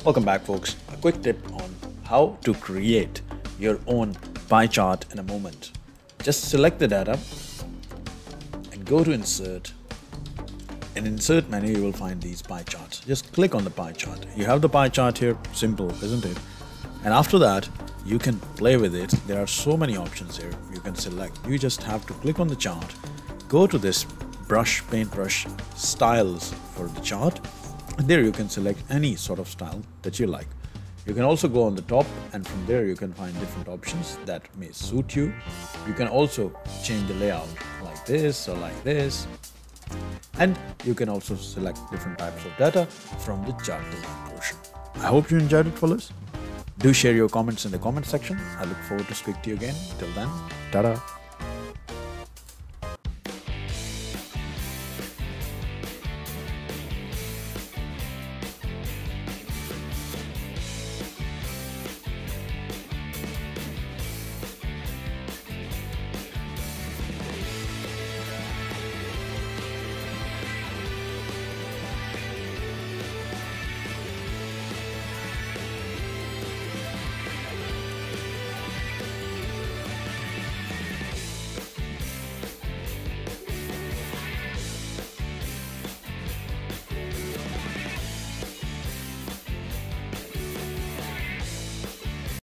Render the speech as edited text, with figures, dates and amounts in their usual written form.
Welcome back, folks. A quick tip on how to create your own pie chart in a moment. Just select the data and go to Insert. In Insert menu, you will find these pie charts. Just click on the pie chart. You have the pie chart here. Simple, isn't it? And after that, you can play with it. There are so many options here you can select. You just have to click on the chart, go to this paintbrush styles for the chart, and there you can select any sort of style that you like. You can also go on the top, and from there you can find different options that may suit you. You can also change the layout like this or like this, and you can also select different types of data from the chart design portion. I hope you enjoyed it, fellas. Do share your comments in the comment section. I look forward to speak to you again. Till then, ta-da.